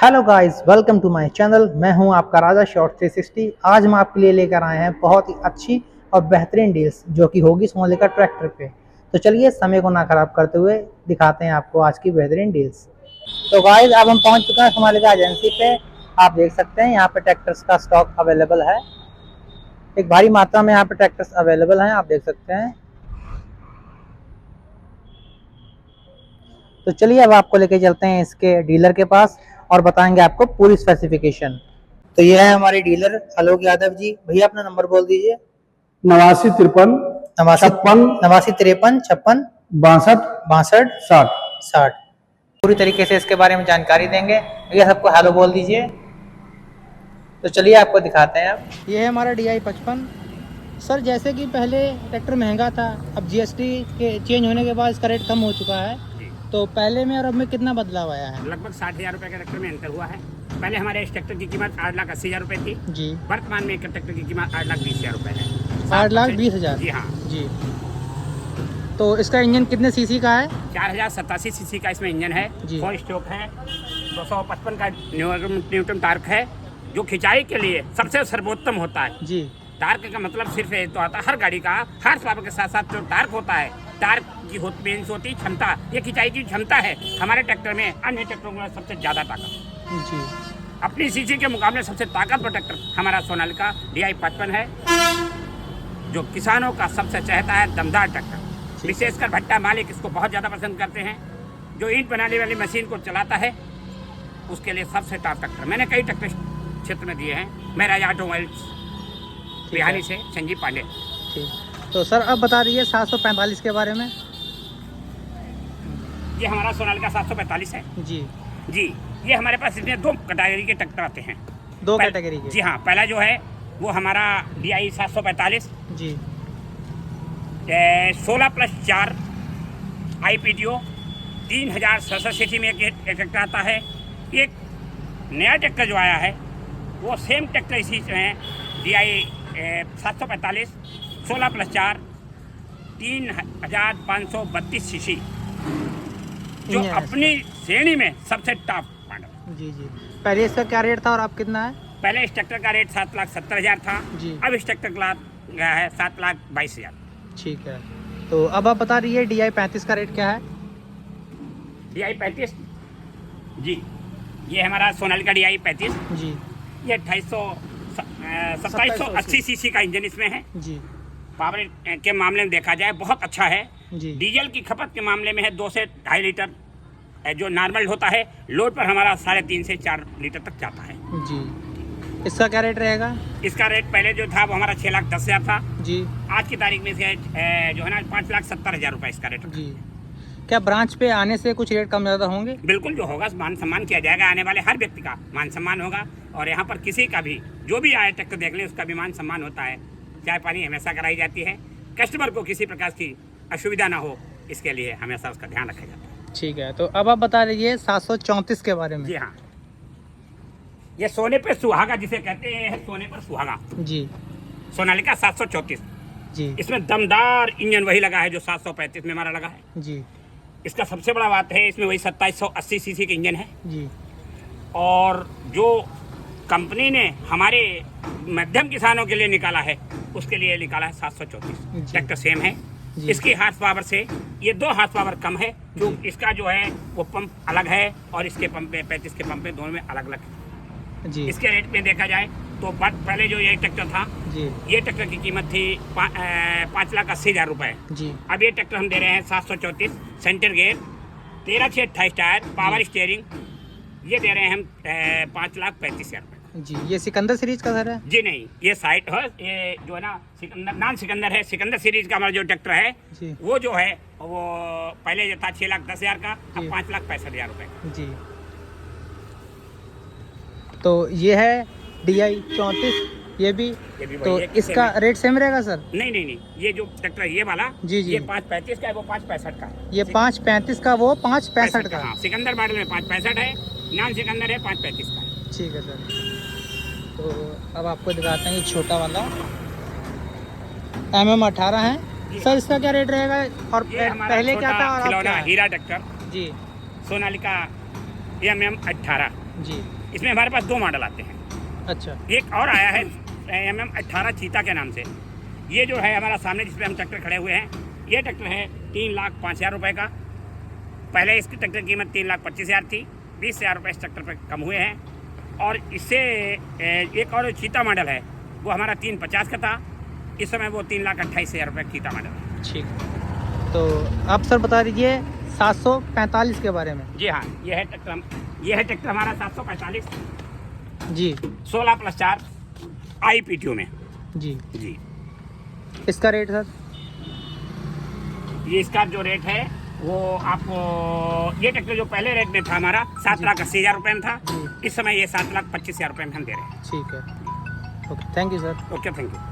Hello guys, welcome to my channel. मैं हूं आपका राजा शॉर्ट 360। आज हम आपके लिए लेकर आए हैं बहुत ही अच्छी और बेहतरीन डील्स जो कि होगी सोनालिका ट्रैक्टर पे। तो चलिए समय को ना खराब करते हुए दिखाते हैं आपको आज की बेहतरीन डील्स। तो गाइस, अब हम पहुंच चुके हैं सोनालिका एजेंसी पे। आप देख सकते हैं यहाँ पे ट्रैक्टर्स का स्टॉक अवेलेबल है। एक भारी मात्रा में यहाँ पे ट्रैक्टर्स अवेलेबल हैं, आप देख सकते हैं। तो चलिए अब आपको लेके चलते हैं इसके डीलर के पास और बताएंगे आपको पूरी स्पेसिफिकेशन। तो ये है हमारे डीलर आलोक यादव जी। भैया अपना नंबर बोल दीजिए। 89 53 नवासी 56 नवासी 53 56 62 62 60। 60। पूरी तरीके से इसके बारे में जानकारी देंगे। भैया सबको हेलो बोल दीजिए। तो चलिए आपको दिखाते हैं। अब ये है हमारा DI 55। सर, जैसे कि पहले ट्रैक्टर महंगा था, अब GST के चेंज होने के बाद इसका रेट कम हो चुका है। तो पहले में और अब में कितना बदलाव आया है? लगभग 60,000 रुपये के ट्रैक्टर में अंतर हुआ है। पहले हमारे इस ट्रैक्टर की कीमत 8,80,000 रुपये थी जी। वर्तमान में एक ट्रैक्टर की कीमत 8,20,000 रुपये है। 8,20,000। जी हाँ जी। तो इसका इंजन कितने सीसी का है? 4,087 सीसी का इसमें इंजन है। जी। 4 स्ट्रोक है। 255 का न्यूटन टार्क है, जो खिंचाई के लिए सबसे सर्वोत्तम होता है। जी। टार्क का मतलब सिर्फ ये तो आता है, हर गाड़ी का हॉर्स पावर के साथ साथ जो टार्क होता है, टार्क की मेन होती क्षमता, ये खिंचाई की क्षमता है। हमारे ट्रैक्टर में अन्य ट्रैक्टरों में सबसे ज़्यादा ताकत। जी। अपनी सीसी के मुकाबले सबसे ताकतवर ट्रैक्टर हमारा सोनालिका DI 55 है, जो किसानों का सबसे चहेता है दमदार ट्रैक्टर। विशेषकर भट्टा मालिक इसको बहुत ज़्यादा पसंद करते हैं। जो ईंट बनाने वाली मशीन को चलाता है उसके लिए सबसे टॉप ट्रैक्टर। मैंने कई ट्रैक्टर क्षेत्र में दिए हैं। मैं राजा ऑटोमोबाइल्स बिहानी से संजीव पांडे। ठीक। तो सर अब बता दीजिए 745 के बारे में। ये हमारा सोनालिका 745 है। जी। जी, ये हमारे पास इसमें 2 कैटेगरी के ट्रैक्टर आते हैं। 2 कैटेगरी के? जी हाँ, पहला जो है वो हमारा DI 745 जी। 16+4 IPTO 3,067 सीसी में एक ट्रैक्टर आता है। एक नया ट्रैक्टर जो आया है वो सेम ट्रैक्टर इसी में DI 745 16+4 3,532 सीसी, जो अपनी श्रेणी में सबसे टॉप मॉडल। जी जी। पहले इसका क्या रेट था और अब कितना है? पहले इस ट्रैक्टर का रेट 7,70,000 था जी। अब इस ट्रैक्टर का गया है 7,22,000। ठीक है। तो अब आप बता रही है DI 35 का रेट क्या है? DI 35 जी, ये हमारा सोनालिका DI 35 जी। ये 2780 सीसी का इंजन इसमें है। जी। पावर के मामले में देखा जाए बहुत अच्छा है। जी। डीजल की खपत के मामले में है 2 से 2.5 लीटर जो नॉर्मल होता है। लोड पर हमारा 3.5 से 4 लीटर तक जाता है। जी। इसका क्या रेट रहेगा? इसका रेट पहले जो था वो हमारा 6,10,000 था। जी। आज की तारीख में से जो है ना 5,70,000 रुपये इसका रेट। जी। क्या ब्रांच पे आने से कुछ रेट कम ज़्यादा होंगे? बिल्कुल, जो होगा मान सम्मान किया जाएगा। आने वाले हर व्यक्ति का मान सम्मान होगा और यहाँ पर किसी का भी जो भी आए ट्रैक्टर देखने उसका भी मान सम्मान होता है। चाय पानी हमेशा कराई जाती है। कस्टमर को किसी प्रकार की असुविधा ना हो, इसके लिए हमेशा उसका ध्यान रखा जाता है। ठीक है। तो अब आप बता दीजिए 734 के बारे में। जी हाँ, ये सोने पे सुहागा जिसे कहते हैं, सोने पर सुहागा। जी। सोनालिका 734। जी। इसमें दमदार इंजन वही लगा है जो 735 में हमारा लगा है। जी। इसका सबसे बड़ा बात है इसमें वही 2780 सीसी के इंजन है। जी। और जो कंपनी ने हमारे मध्यम किसानों के लिए निकाला है उसके लिए निकाला है 734। ट्रैक्टर सेम है। इसकी हार्स पावर से ये 2 हार्स पावर कम है। जो इसका जो है वो पंप अलग है और इसके पंप में 35 के पंप में दोनों में अलग अलग। जी। इसके रेट में देखा जाए तो पहले जो ये ट्रैक्टर था जी। ये ट्रैक्टर की कीमत थी 5,80,000 रुपये। जी। अब ये ट्रैक्टर हम दे रहे हैं 734 centre gear 13/6 tyre power steering, ये दे रहे हैं हम 5,35,000 रुपये। जी। ये सिकंदर सीरीज का सर है? जी नहीं, ये साइट है, ये जो है ना सिकंदर नॉन सिकंदर है। सिकंदर सीरीज का हमारा जो ट्रैक्टर है जी। वो जो है वो पहले जो था 6,10,000 का, अब 5,65,000 रुपये। जी। तो ये है DI 34, ये भी तो इसका रेट सेम रहेगा सर? नहीं नहीं नहीं, ये जो ट्रैक्टर ये वाला जी जी, ये 5,35 का है, वो 5,65 का है। ये 5,35 का, वो 5,65 का। हाँ, सिकंदर मॉडल में 5,65 है, नॉन सिकंदर है 5,35 का। ठीक है सर। तो अब आपको दिखाते हैं ये छोटा वाला MM18 है सर। इसका क्या रेट रहेगा और पहले क्या था और अब क्या है? हीरा ट्रैक्टर जी। सोनालिका MM18। जी। इसमें हमारे पास 2 मॉडल आते हैं। अच्छा। एक और आया है MM18 चीता के नाम से। ये जो है हमारा सामने जिस पे हम ट्रैक्टर खड़े हुए हैं, ये ट्रैक्टर है 3,05,000 रुपये का। पहले इसकी ट्रैक्टर की कीमत 3,25,000 थी, 20,000 रुपये इस ट्रैक्टर पर कम हुए हैं। और इससे एक और चीता मॉडल है, वो हमारा 3,50,000 का था, इस समय वो 3,28,000 रुपये चीता मॉडल है। ठीक, तो आप सर बता दीजिए 745 के बारे में। जी हाँ, ये है ट्रैक्टर हमारा 745 जी। 16+4 IPTO में। जी। जी, इसका रेट सर? ये इसका जो रेट है वो आपको, ये ट्रैक्टर जो पहले रेट में था हमारा 7,80,000 रुपये में था, जी। इस समय ये 7,25,000 रुपये में हम दे रहे हैं। ठीक है, okay, thank you sir. Okay, thank you.